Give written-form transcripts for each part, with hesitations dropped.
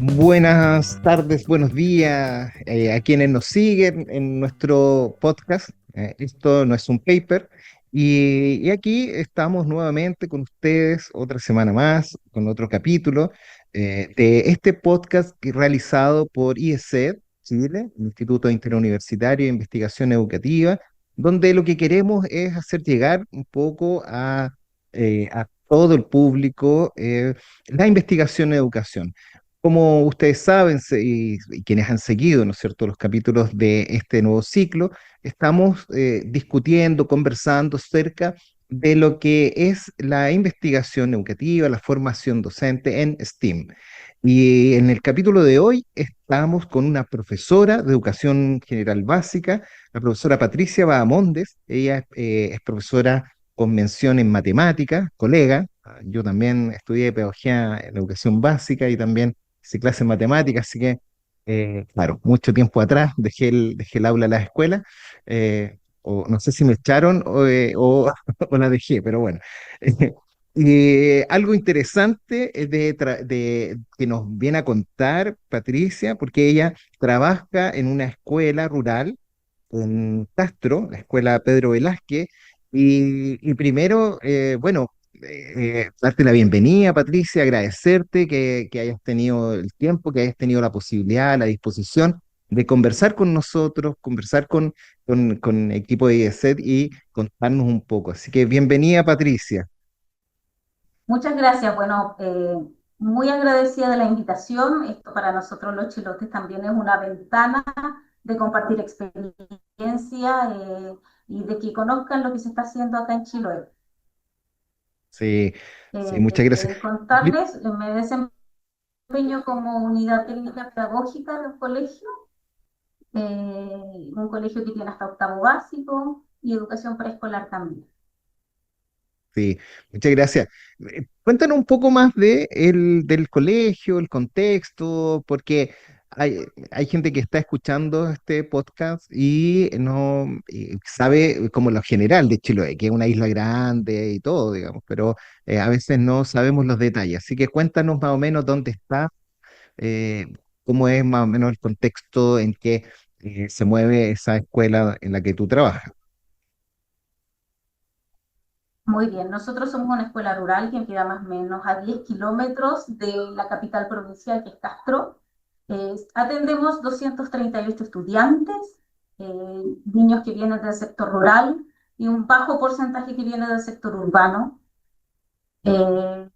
Buenas tardes, buenos días a quienes nos siguen en nuestro podcast. Esto no es un paper. Y aquí estamos nuevamente con ustedes otra semana más, con otro capítulo de este podcast realizado por IESED, Chile, Instituto Interuniversitario de Investigación Educativa, donde lo que queremos es hacer llegar un poco a todo el público la investigación en educación. Como ustedes saben, y quienes han seguido, ¿no es cierto?, los capítulos de este nuevo ciclo, estamos discutiendo, conversando acerca de lo que es la investigación educativa, la formación docente en STEAM. Y en el capítulo de hoy estamos con una profesora de educación general básica, la profesora Patricia Bahamondes. Ella es profesora con mención en matemáticas, colega. Yo también estudié pedagogía en educación básica y también hice clases en matemáticas, así que, claro, mucho tiempo atrás dejé el aula de la escuela, o no sé si me echaron o la dejé, pero bueno. Y algo interesante que nos viene a contar Patricia, porque ella trabaja en una escuela rural en Castro, la escuela Pedro Velázquez, y primero, bueno, darte la bienvenida, Patricia, agradecerte que hayas tenido el tiempo, que hayas tenido la posibilidad, la disposición de conversar con nosotros, conversar con equipo de IESET y contarnos un poco. Así que bienvenida, Patricia. Muchas gracias. Bueno, muy agradecida de la invitación. Esto para nosotros los chilotes también es una ventana de compartir experiencia y de que conozcan lo que se está haciendo acá en Chiloé. Sí, sí, muchas gracias. Contarles, me desempeño como unidad técnica pedagógica del colegio, un colegio que tiene hasta octavo básico y educación preescolar también. Sí, muchas gracias. Cuéntanos un poco más del colegio, el contexto, porque hay gente que está escuchando este podcast y no sabe como lo general de Chiloé, que es una isla grande y todo, digamos, pero a veces no sabemos los detalles. Así que cuéntanos más o menos dónde está, eh, cómo es más o menos el contexto en que se mueve esa escuela en la que tú trabajas. Muy bien, nosotros somos una escuela rural que queda más o menos a 10 kilómetros de la capital provincial, que es Castro. Atendemos 238 estudiantes, niños que vienen del sector rural y un bajo porcentaje que viene del sector urbano. Eh,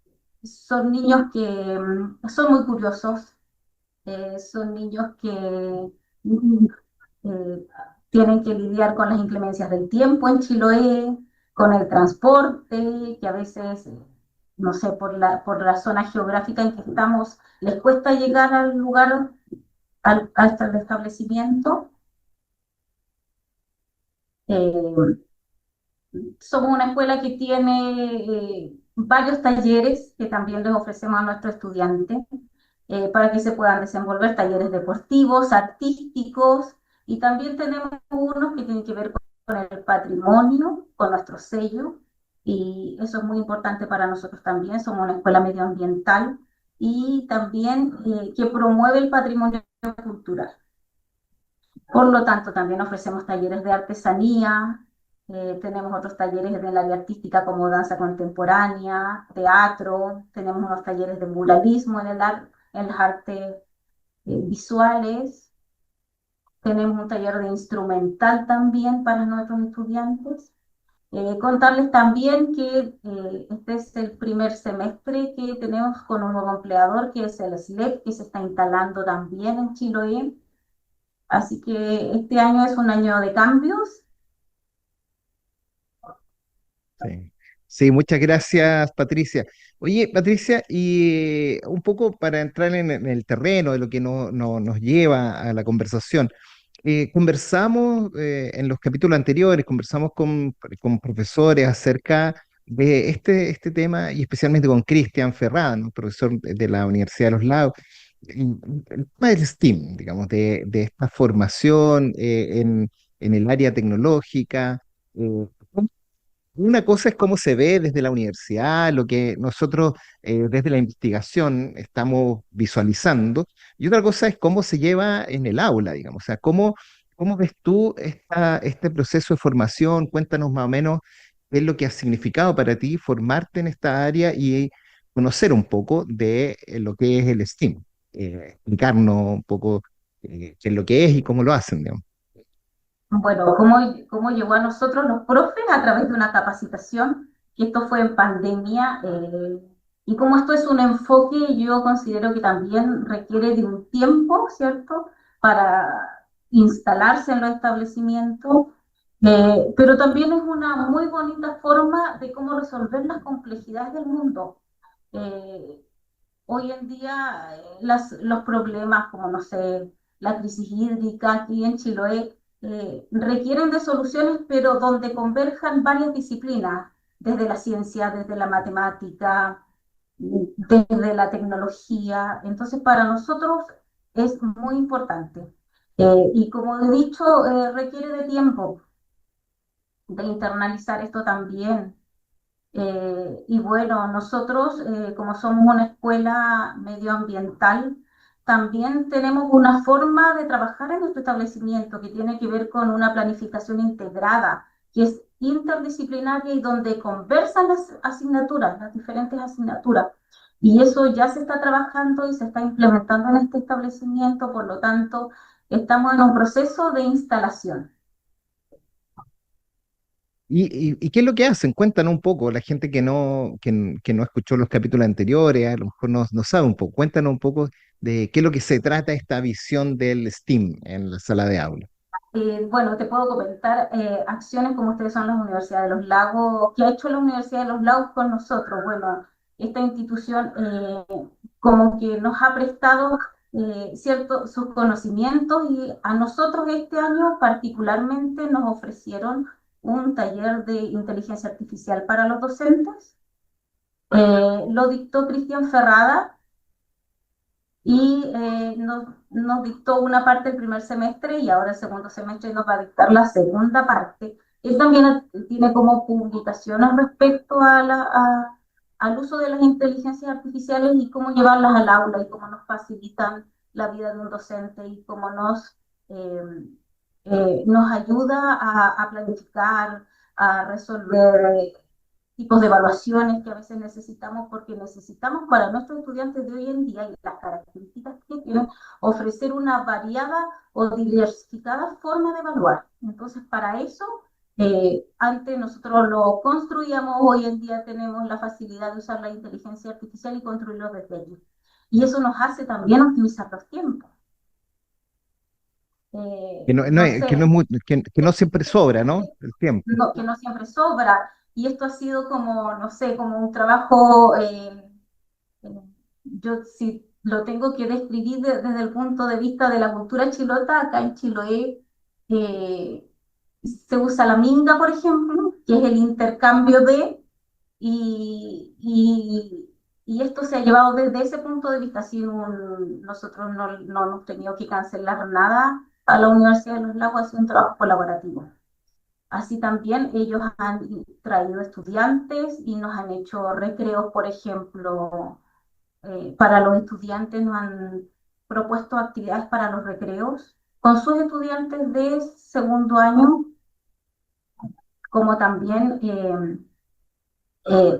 Son niños que son muy curiosos, son niños que eh, tienen que lidiar con las inclemencias del tiempo en Chiloé, con el transporte, que a veces, no sé, por la zona geográfica en que estamos, les cuesta llegar al lugar, hasta el establecimiento. Eh, Somos una escuela que tiene varios talleres que también les ofrecemos a nuestros estudiantes para que se puedan desenvolver, talleres deportivos, artísticos, y también tenemos unos que tienen que ver con el patrimonio, con nuestro sello, y eso es muy importante para nosotros también. Somos una escuela medioambiental y también que promueve el patrimonio cultural. Por lo tanto, también ofrecemos talleres de artesanía, tenemos otros talleres en el área artística como danza contemporánea, teatro, tenemos unos talleres de muralismo en las artes visuales, tenemos un taller de instrumental también para nuestros estudiantes. Contarles también que este es el primer semestre que tenemos con un nuevo empleador, que es el SLEP, que se está instalando también en Chiloé. Así que este año es un año de cambios. Sí. Sí, muchas gracias, Patricia. Oye, Patricia, y un poco para entrar en el terreno de lo que nos lleva a la conversación, conversamos en los capítulos anteriores, conversamos con profesores acerca de este tema y especialmente con Cristian Ferrán, ¿no? Profesor de la Universidad de los Lagos, el tema del STEAM, digamos, de esta formación en el área tecnológica. una cosa es cómo se ve desde la universidad, lo que nosotros desde la investigación estamos visualizando, y otra cosa es cómo se lleva en el aula, digamos. O sea, cómo ves tú este proceso de formación? Cuéntanos más o menos qué es lo que ha significado para ti formarte en esta área y conocer un poco de lo que es el STEAM. Explicarnos un poco qué es lo que es y cómo lo hacen, digamos. Bueno, ¿cómo llegó a nosotros los profes? A través de una capacitación, que esto fue en pandemia, y como esto es un enfoque, yo considero que también requiere de un tiempo, ¿cierto?, para instalarse en los establecimientos, pero también es una muy bonita forma de cómo resolver las complejidades del mundo. Eh, Hoy en día los problemas como, no sé, la crisis hídrica aquí en Chiloé requieren de soluciones, pero donde converjan varias disciplinas, desde la ciencia, desde la matemática, desde la tecnología. Entonces, para nosotros es muy importante. Y como he dicho, requiere de tiempo de internalizar esto también. Y bueno, nosotros, como somos una escuela medioambiental, también tenemos una forma de trabajar en nuestro establecimiento que tiene que ver con una planificación integrada, que es interdisciplinaria y donde conversan las asignaturas, las diferentes asignaturas. Y eso ya se está trabajando y se está implementando en este establecimiento, por lo tanto, estamos en un proceso de instalación. ¿Y qué es lo que hacen? Cuéntanos un poco, la gente que no escuchó los capítulos anteriores, a lo mejor no sabe un poco. Cuéntanos un poco de qué es lo que se trata esta visión del STEAM en la sala de aula. Bueno, te puedo comentar acciones como ustedes son las Universidades de los Lagos, que ha hecho la Universidad de los Lagos con nosotros. Bueno, esta institución como que nos ha prestado sus conocimientos y a nosotros este año particularmente nos ofrecieron un taller de inteligencia artificial para los docentes. Lo dictó Cristian Ferrada y nos dictó una parte el primer semestre y ahora el segundo semestre nos va a dictar la segunda parte. Él también tiene como publicaciones respecto al uso de las inteligencias artificiales y cómo llevarlas al aula y cómo nos facilitan la vida de un docente y cómo nos ayuda a planificar, a resolver tipos de evaluaciones que a veces necesitamos porque necesitamos para nuestros estudiantes de hoy en día y las características que tienen ofrecer una variada o diversificada forma de evaluar. Entonces, para eso, antes nosotros lo construíamos, hoy en día tenemos la facilidad de usar la inteligencia artificial y construirlo desde allí. Y eso nos hace también optimizar los tiempos. No Que no sé, es que no siempre sobra, ¿no? El tiempo. que no siempre sobra. Y esto ha sido como, no sé, como un trabajo, yo si lo tengo que describir desde el punto de vista de la cultura chilota, acá en Chiloé eh, se usa la minga, por ejemplo, que es el intercambio de, y, y, y esto se ha llevado desde ese punto de vista, nosotros no hemos tenido que cancelar nada a la Universidad de los Lagos, ha sido un trabajo colaborativo. Así también ellos han traído estudiantes y nos han hecho recreos, por ejemplo, para los estudiantes nos han propuesto actividades para los recreos con sus estudiantes de segundo año, como también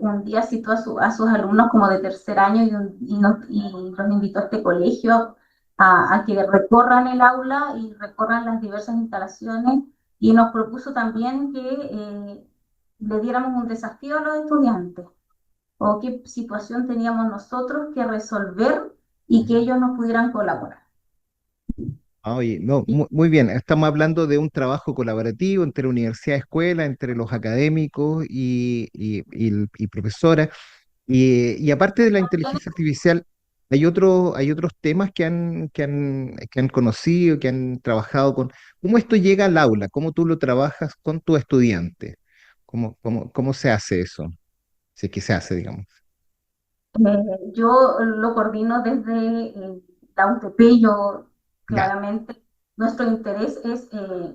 un día citó a sus alumnos como de tercer año y los invitó a este colegio a que recorran el aula y recorran las diversas instalaciones y nos propuso también que le diéramos un desafío a los estudiantes o qué situación teníamos nosotros que resolver y que ellos nos pudieran colaborar. Ah, oye, no, Y muy bien, estamos hablando de un trabajo colaborativo entre universidad y escuela, entre los académicos y profesoras. Y aparte de la también inteligencia artificial, hay otros temas que han conocido, que han trabajado con. ¿Cómo esto llega al aula? ¿Cómo tú lo trabajas con tu estudiante? ¿Cómo se hace eso? Si es que se hace, digamos. yo lo coordino desde la UTP, yo Ya. claramente, nuestro interés es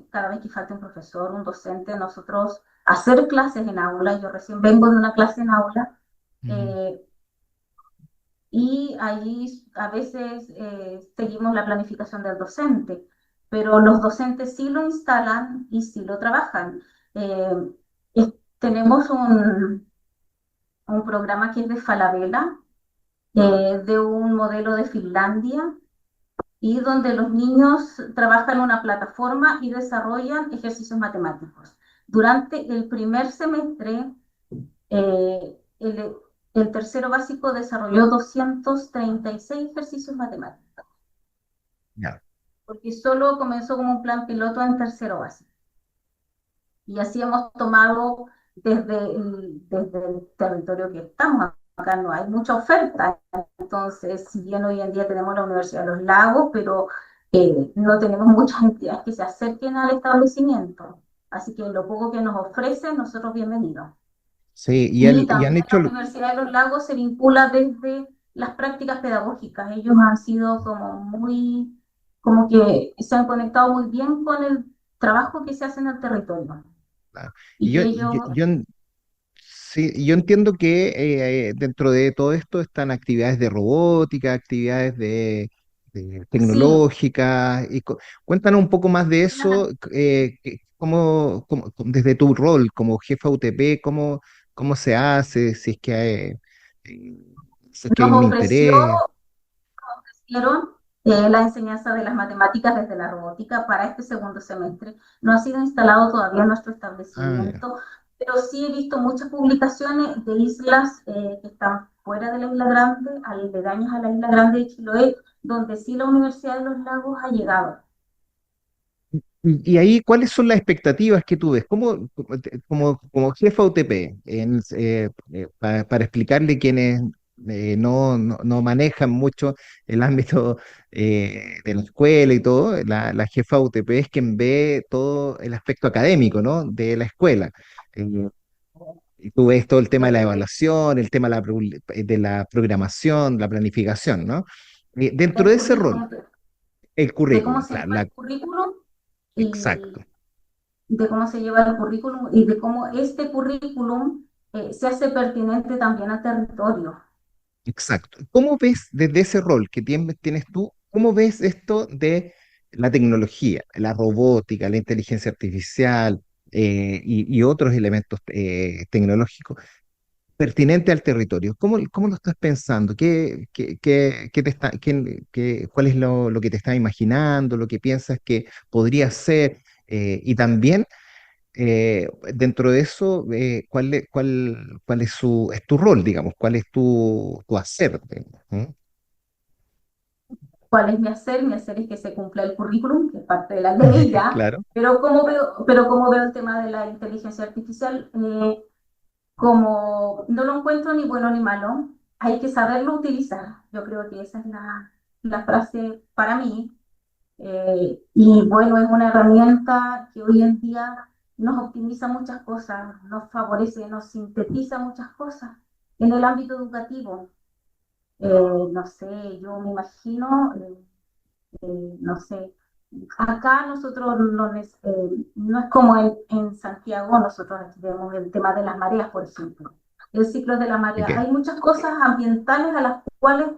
cada vez que falte un profesor, un docente, nosotros hacer clases en aula. Yo recién vengo de una clase en aula. Mm, eh, y allí a veces seguimos la planificación del docente, pero los docentes sí lo instalan y sí lo trabajan. Eh, Tenemos un programa que es de Falabella, de un modelo de Finlandia, y donde los niños trabajan en una plataforma y desarrollan ejercicios matemáticos. Durante el primer semestre, el tercero básico desarrolló 236 ejercicios matemáticos, ya. porque solo comenzó como un plan piloto en tercero básico. Y así hemos tomado desde el territorio que estamos. Acá no hay mucha oferta, entonces si bien hoy en día tenemos la Universidad de los Lagos, pero no tenemos muchas entidades que se acerquen al establecimiento. Así que lo poco que nos ofrecen, nosotros bienvenidos. Sí, Y y han también hecho, la Universidad de los Lagos se vincula desde las prácticas pedagógicas. Ellos han sido como que se han conectado muy bien con el trabajo que se hace en el territorio. claro. Y que ellos, Sí, yo entiendo que dentro de todo esto están actividades de robótica, actividades de sí, tecnológicas. Cuéntanos un poco más de eso, desde tu rol como jefa UTP, cómo se hace, eh, si es que hay un nos ofreció interés. hicieron la enseñanza de las matemáticas desde la robótica para este segundo semestre. No ha sido instalado todavía en nuestro Ah, ya. establecimiento, pero sí he visto muchas publicaciones de islas que están fuera de la Isla Grande, aledañas a la Isla Grande de Chiloé, donde sí la Universidad de los Lagos ha llegado. Y ahí, ¿cuáles son las expectativas que tú ves? Como jefa UTP, para explicarle quienes no manejan mucho el ámbito de la escuela y todo, la jefa UTP es quien ve todo el aspecto académico, ¿no? De la escuela. Eh, y tú ves todo el tema de la Eh, evaluación, el tema de la programación, la planificación, ¿no? Dentro el de ese rol, currículum, el de cómo currículum, se claro, lleva el currículum exacto. y de cómo se lleva el currículum y de cómo este currículum se hace pertinente también al territorio. Exacto. ¿Cómo ves desde ese rol que tienes tú, cómo ves esto de la tecnología, la robótica, la inteligencia artificial y otros elementos tecnológicos pertinentes al territorio? ¿Cómo lo estás pensando? ¿Cuál es lo que te estás imaginando, lo que piensas que podría ser? Y también dentro de eso, ¿cuál es tu rol, digamos? ¿Cuál es tu hacer? ¿Mm? ¿Cuál es mi hacer? Mi hacer es que se cumpla el currículum, que es parte de la ley ya, Claro, pero como veo el tema de la inteligencia artificial, como no lo encuentro ni bueno ni malo, hay que saberlo utilizar. Yo creo que esa es la frase para mí. Y bueno, es una herramienta que hoy en día nos optimiza muchas cosas, nos favorece, nos sintetiza muchas cosas en el ámbito educativo. No sé, yo me imagino, no sé, acá nosotros no es como en Santiago, nosotros aquí vemos el tema de las mareas, por ejemplo, el ciclo de la marea. ok. Hay muchas cosas ambientales a las cuales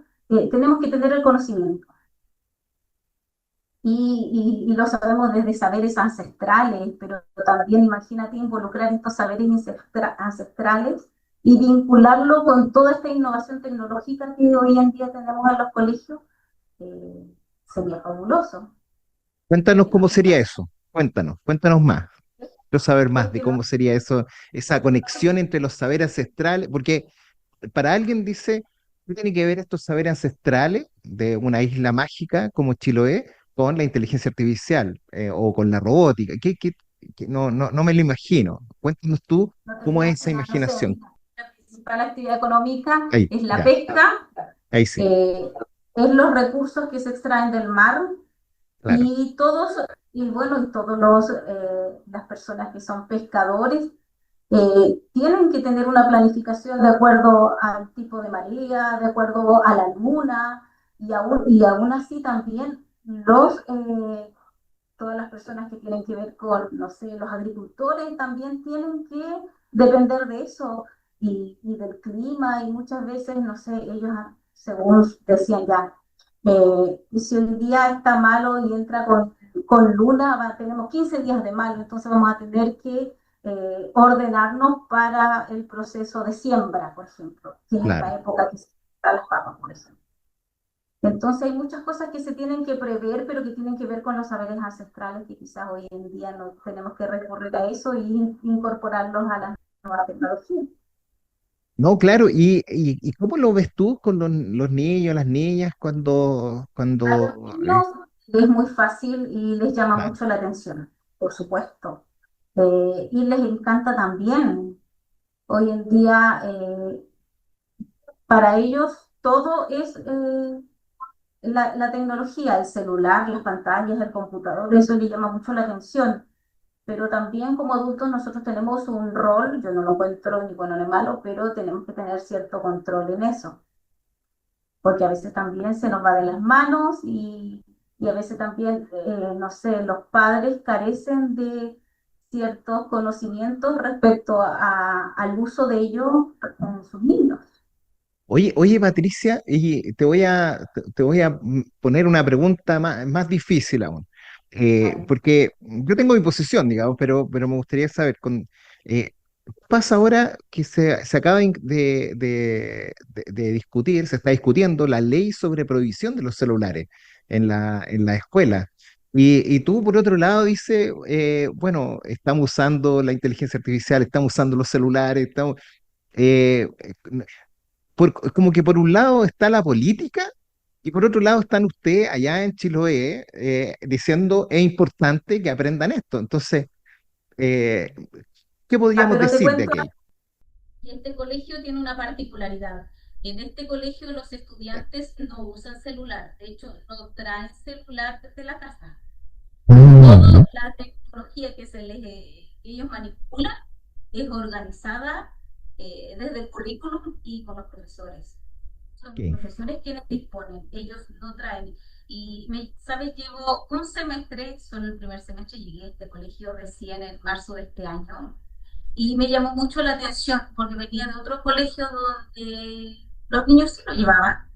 tenemos que tener el conocimiento. Y lo sabemos desde saberes ancestrales, pero también imagínate involucrar estos saberes ancestrales y vincularlo con toda esta innovación tecnológica que hoy en día tenemos en los colegios, eh, sería fabuloso. Cuéntanos cómo No sería sé, eso. Cuéntanos más. Quiero saber más es de que no, cómo sería eso, esa conexión entre los saberes ancestrales, porque para alguien dice, ¿qué tiene que ver estos saberes ancestrales de una isla mágica como Chiloé con la inteligencia artificial o con la robótica? No me lo imagino. Cuéntanos tú no te cómo es esa imaginas, no sé, imaginación. la principal actividad económica Ahí, es la ya, pesca, ahí sí, eh, es los recursos que se extraen del mar. claro. Y todos, y bueno, y todos las personas que son pescadores tienen que tener una planificación de acuerdo al tipo de marea, de acuerdo a la luna, y aún así también todas las personas que tienen que ver con, no sé, los agricultores también tienen que depender de eso y del clima y muchas veces, no sé, ellos, según decían ya, y si el día está malo y entra con luna, tenemos 15 días de malo, entonces vamos a tener que ordenarnos para el proceso de siembra, por ejemplo, que es claro. esta época que se da las papas, por ejemplo. Entonces hay muchas cosas que se tienen que prever, pero que tienen que ver con los saberes ancestrales que quizás hoy en día no tenemos que recurrir a eso y incorporarlos a las nuevas tecnologías. No, claro, ¿y cómo lo ves tú con los niños, las niñas, A los cuando niños es muy fácil y les llama claro, mucho la atención, por supuesto. Y les encanta también. Hoy en día, para ellos, todo es la tecnología, el celular, las pantallas, el computador, eso les llama mucho la atención. Pero también como adultos nosotros tenemos un rol, yo no lo encuentro ni bueno ni malo, pero tenemos que tener cierto control en eso, porque a veces también se nos va de las manos y a veces también, no sé, los padres carecen de ciertos conocimientos respecto al uso de ellos en sus niños. oye, Patricia, y te voy a poner una pregunta más difícil aún. Vale. Porque yo tengo mi posición, digamos, pero me gustaría saber, ¿qué pasa ahora que se acaba de discutir, se está discutiendo la ley sobre prohibición de los celulares en la escuela? Y tú, por otro lado, dices, bueno, estamos usando la inteligencia artificial, estamos usando los celulares, eh, como que por un lado está la política y por otro lado están ustedes allá en Chiloé diciendo es importante que aprendan esto. Entonces, eh, ¿qué Ah, podríamos pero te decir de cuento aquello? que este colegio tiene una particularidad. En este colegio los Ya. estudiantes no usan celular, de hecho no traen celular desde la casa. Mm. Toda la tecnología que ellos manipulan es organizada desde el currículum y con los profesores. Son los Ok. profesores quienes disponen, ellos no traen. Y, ¿sabes? Llevo un semestre, solo el primer semestre, llegué a este colegio recién en marzo de este año. Y me llamó mucho la atención porque venía de otro colegio donde los niños sí lo llevaban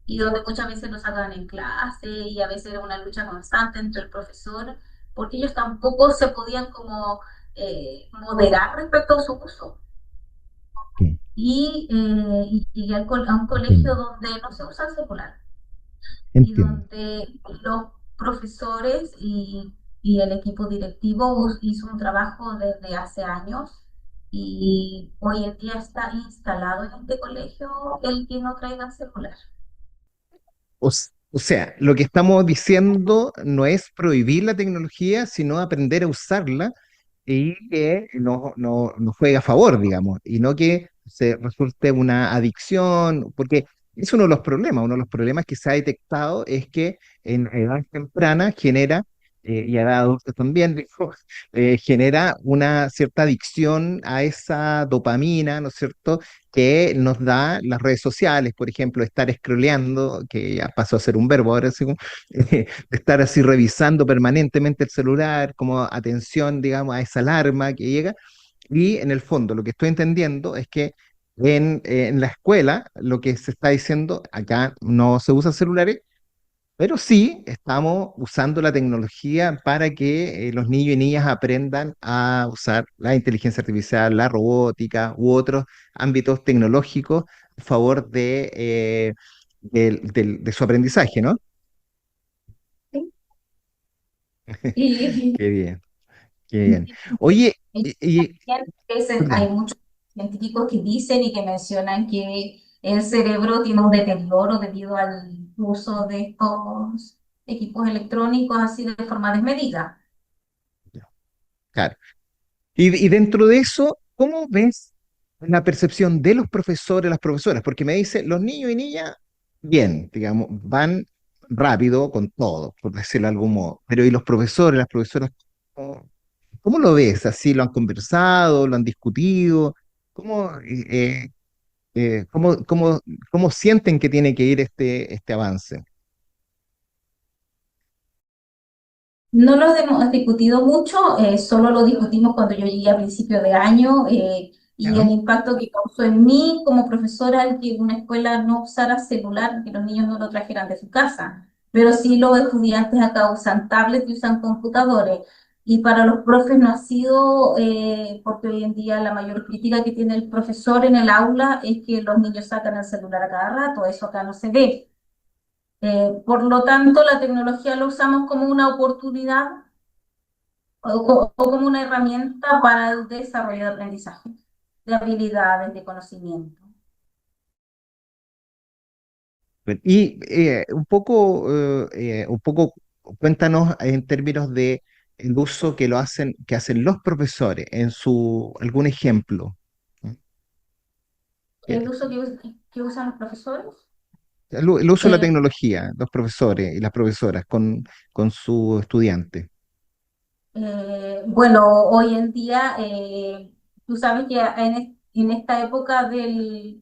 y donde muchas veces lo sacaban en clase y a veces era una lucha constante entre el profesor porque ellos tampoco se podían como moderar respecto a su uso. Ok. Y llegué a un colegio Entiendo. donde no se usa el celular y Entiendo. donde los profesores y el equipo directivo hizo un trabajo desde hace años y hoy en día está instalado en este colegio el que no traiga celular. O sea, lo que estamos diciendo no es prohibir la tecnología, sino aprender a usarla y que no juegue a favor, digamos, y no que se resulte una adicción, porque es uno de los problemas que se ha detectado es que en edad temprana genera, y a edad adulta también, digo, genera una cierta adicción a esa dopamina, ¿no es cierto?, que nos da las redes sociales, por ejemplo, estar scrolleando, que ya pasó a ser un verbo ahora, así como, estar así revisando permanentemente el celular, como atención, digamos, a esa alarma que llega. Y en el fondo, lo que estoy entendiendo es que en la escuela lo que se está diciendo, acá no se usan celulares, pero sí estamos usando la tecnología para que los niños y niñas aprendan a usar la inteligencia artificial, la robótica u otros ámbitos tecnológicos a favor de su aprendizaje, ¿no? ¿Sí? Y, Qué bien, qué bien. Oye, hay perdón. muchos científicos que dicen y que mencionan que el cerebro tiene un deterioro debido al uso de estos equipos electrónicos así de forma desmedida. Claro. Y dentro de eso, ¿cómo ves la percepción de los profesores, las profesoras? Porque me dice, los niños y niñas, bien, digamos, van rápido con todo, por decirlo de algún modo. Pero ¿y los profesores, las profesoras, cómo, cómo lo ves? ¿Así lo han conversado, lo han discutido? ¿Cómo, cómo sienten que tiene que ir este avance? No lo hemos discutido mucho, solo lo discutimos cuando yo llegué a principio de año y ¿Ya? el impacto que causó en mí como profesora el que una escuela no usara celular, que los niños no lo trajeran de su casa. Pero sí los estudiantes acá usan tablets y usan computadores. Y para los profes no ha sido, porque hoy en día la mayor crítica que tiene el profesor en el aula es que los niños sacan el celular a cada rato, eso acá no se ve. Por lo tanto, la tecnología la usamos como una oportunidad o como una herramienta para el desarrollo de aprendizaje, de habilidades, de conocimiento. Y un poco, cuéntanos en términos de el uso que hacen los profesores en algún ejemplo. ¿Mm? El Que- uso que usan los profesores. el uso de la eh, tecnología, los profesores y las profesoras con sus estudiantes. bueno, hoy en día, tú sabes que en esta época del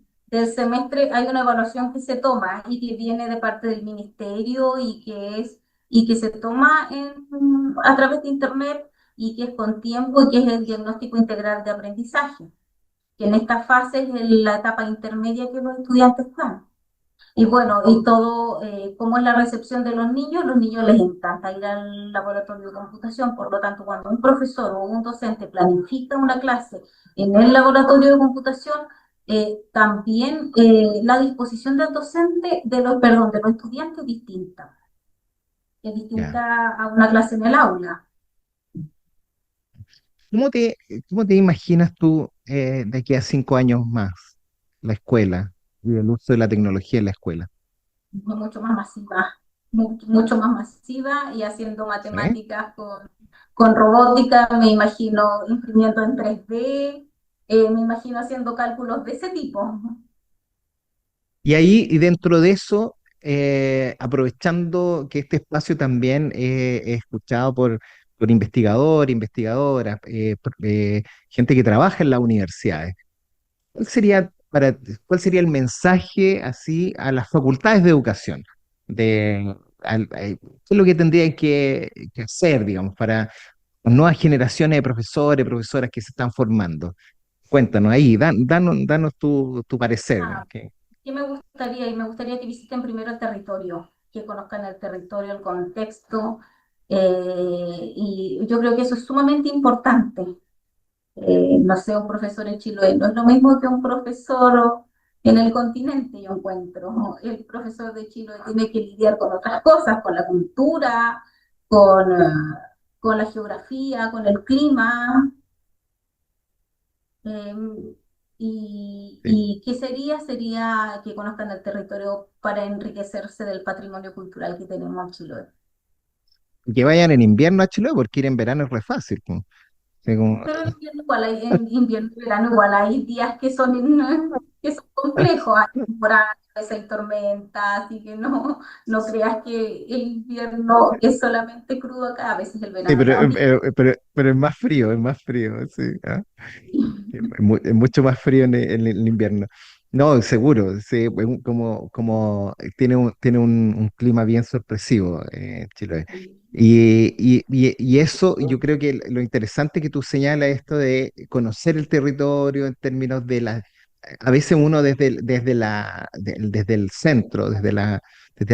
semestre hay una evaluación que se toma y que viene de parte del ministerio y que se toma a través de internet y que es con tiempo y que es el diagnóstico integral de aprendizaje, que en esta fase es la etapa intermedia que los estudiantes están. Y bueno, y todo, ¿cómo es la recepción de los niños les encanta ir al laboratorio de computación, por lo tanto, cuando un profesor o un docente planifica una clase en el laboratorio de computación, también la disposición del docente, perdón, de los estudiantes es Ya. distinta a una clase en el aula. ¿Cómo te, cómo te imaginas tú de aquí a 5 años más la escuela y el uso de la tecnología en la escuela? Mucho más masiva, mucho más masiva y haciendo ¿Sí? matemáticas con robótica, me imagino imprimiendo en 3D, me imagino haciendo cálculos de ese tipo. Y ahí, y dentro de eso, aprovechando que este espacio también es escuchado por investigadores, investigadoras, gente que trabaja en las universidades, ¿cuál sería cuál sería el mensaje así a las facultades de educación? ¿Qué es lo que tendrían que hacer, digamos, para las nuevas generaciones de profesores, profesoras que se están formando? Cuéntanos ahí, danos tu parecer. Ah, ¿qué me gustaría? Y me gustaría que visiten primero el territorio, que conozcan el territorio, el contexto, y yo creo que eso es sumamente importante. No sé, un profesor en Chiloé no es lo mismo que un profesor en el continente, yo encuentro, ¿no? El profesor de Chiloé tiene que lidiar con otras cosas, con la cultura, con, eh, con la geografía, con el clima. eh, Sí. y qué sería? Sería que conozcan el territorio para enriquecerse del patrimonio cultural que tenemos en Chiloé. Y que vayan en invierno a Chiloé, porque ir en verano es re fácil, po. Sí, Pero en invierno igual hay, en invierno y verano igual hay días que son complejos, hay temporadas, a veces hay tormentas, así que no creas que el invierno es solamente crudo acá, a veces el sí, verano también. pero es más frío, sí. ¿Ah? Es mucho más frío en el invierno. No, seguro, sí, como tiene un clima bien sorpresivo, Chiloé. Y eso, yo creo que lo interesante que tú señalas, esto de conocer el territorio en términos de a veces uno desde el centro, desde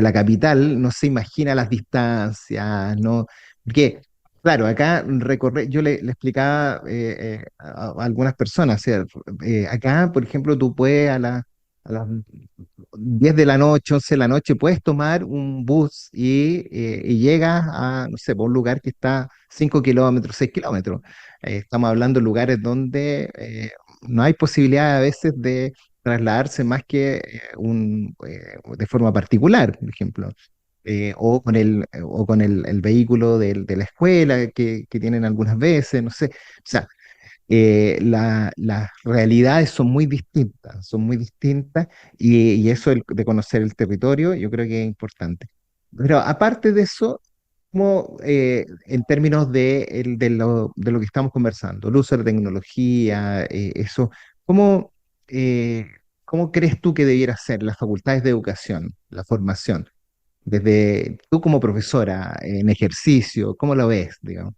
la capital, no se imagina las distancias, ¿no? Porque claro, acá yo le explicaba a algunas personas, o sea, acá, por ejemplo, tú puedes a las 10 de la noche, 11 de la noche, puedes tomar un bus y llegas a, no sé, por un lugar que está 5 kilómetros, 6 kilómetros. Estamos hablando de lugares donde no hay posibilidad a veces de trasladarse más que de forma particular, por ejemplo o con el vehículo de la escuela que tienen algunas veces, no sé. O sea, las realidades son muy distintas y eso de conocer el territorio yo creo que es importante. Pero aparte de eso, como en términos de lo que estamos conversando, el uso de la tecnología, eso, ¿cómo, eh, cómo crees tú que debiera ser las facultades de educación, la formación? desde tú como profesora en ejercicio, ¿cómo lo ves, digamos?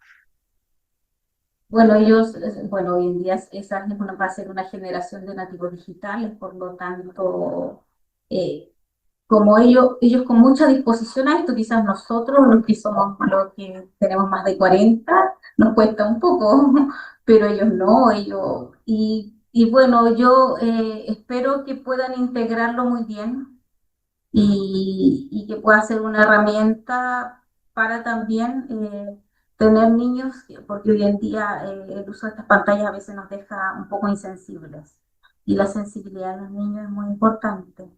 Bueno, ellos, bueno, hoy en día esa es va a ser una generación de nativos digitales, por lo tanto, eh, como ellos con mucha disposición a esto, quizás nosotros, los que somos, los que tenemos más de 40 nos cuesta un poco, pero ellos no, y bueno, yo espero que puedan integrarlo muy bien y que pueda ser una herramienta para también tener niños, porque hoy en día el uso de estas pantallas a veces nos deja un poco insensibles y la sensibilidad de los niños es muy importante,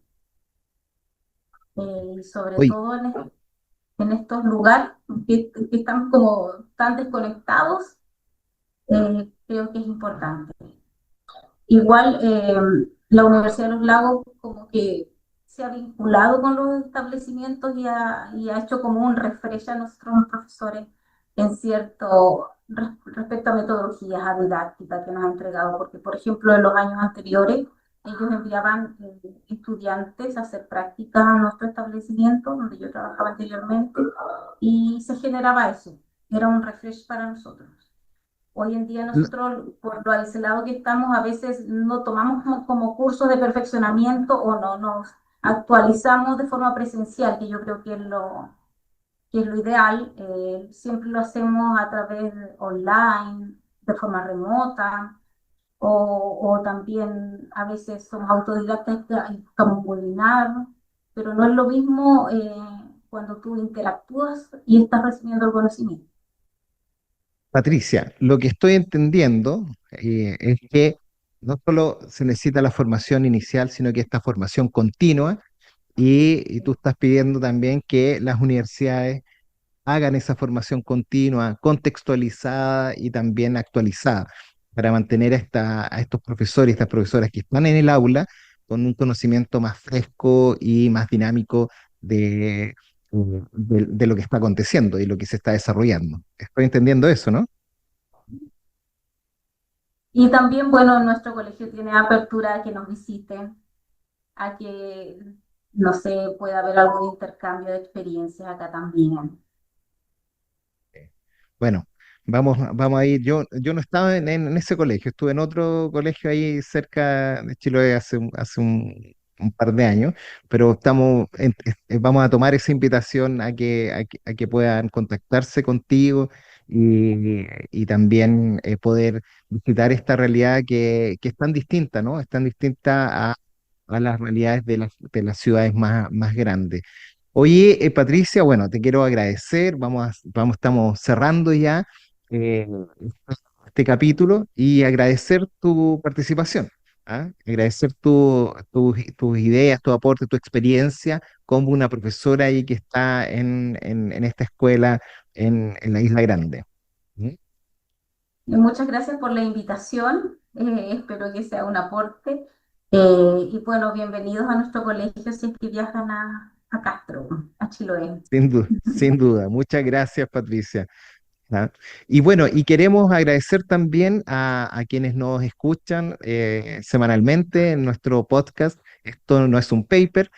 y sobre Oye, todo en estos lugares que están como tan desconectados, creo que es importante. Igual la Universidad de los Lagos como que se ha vinculado con los establecimientos y ha hecho como un refresh a nuestros profesores en cierto respecto a metodologías, a didáctica que nos ha entregado, porque por ejemplo en los años anteriores ellos enviaban estudiantes a hacer prácticas a nuestro establecimiento donde yo trabajaba anteriormente y se generaba eso, era un refresh para nosotros. Hoy en día l- nosotros, por lo aislado que estamos, a veces no tomamos como cursos de perfeccionamiento o no nos actualizamos de forma presencial, que yo creo que es lo ideal. Siempre lo hacemos a través de online, de forma remota, o también a veces somos autodidactas y buscamos un webinar, pero no es lo mismo cuando tú interactúas y estás recibiendo el conocimiento. Patricia, lo que estoy entendiendo es que no solo se necesita la formación inicial, sino que esta formación continua y tú estás pidiendo también que las universidades hagan esa formación continua, contextualizada y también actualizada, para mantener a estos profesores y estas profesoras que están en el aula con un conocimiento más fresco y más dinámico de lo que está aconteciendo y lo que se está desarrollando. Estoy entendiendo eso, ¿no? Y también, bueno, nuestro colegio tiene apertura a que nos visiten, a que, no sé, pueda haber algo de intercambio de experiencias acá también. Bueno, vamos a ir. Yo no estaba en ese colegio, estuve en otro colegio ahí cerca de Chiloé un par de años, pero vamos a tomar esa invitación a que puedan contactarse contigo y también poder visitar esta realidad que es tan distinta, ¿no? Es tan distinta a las realidades de las ciudades más grandes. Oye, Patricia, bueno, te quiero agradecer. Estamos cerrando ya eh, este capítulo y agradecer tu participación. ¿Ah? Agradecer tus ideas, tu aporte, tu experiencia como una profesora ahí que está en esta escuela en la Isla Grande. ¿Mm? Y muchas gracias por la invitación, espero que sea un aporte. Y bueno, bienvenidos a nuestro colegio si es que viajan a Castro, a Chiloé. Sin duda. Muchas gracias, Patricia. ¿Ah? Y bueno, y queremos agradecer también a quienes nos escuchan semanalmente en nuestro podcast. Esto no es un paper,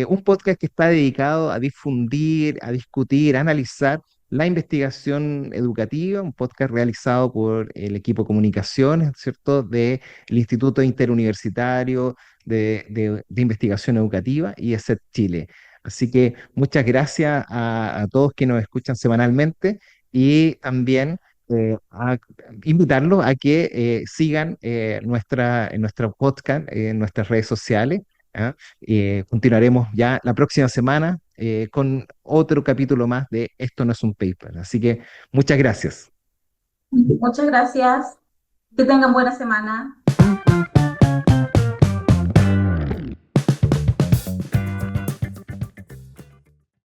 un podcast que está dedicado a difundir, a discutir, a analizar la investigación educativa, un podcast realizado por el equipo de comunicaciones, ¿cierto?, del Instituto Interuniversitario de Investigación Educativa y ESET Chile. Así que muchas gracias a todos que nos escuchan semanalmente y también a invitarlos a que sigan en nuestro podcast, en nuestras redes sociales. ¿Ah? Continuaremos ya la próxima semana con otro capítulo más de Esto no es un paper. Así que muchas gracias. Muchas gracias, que tengan buena semana.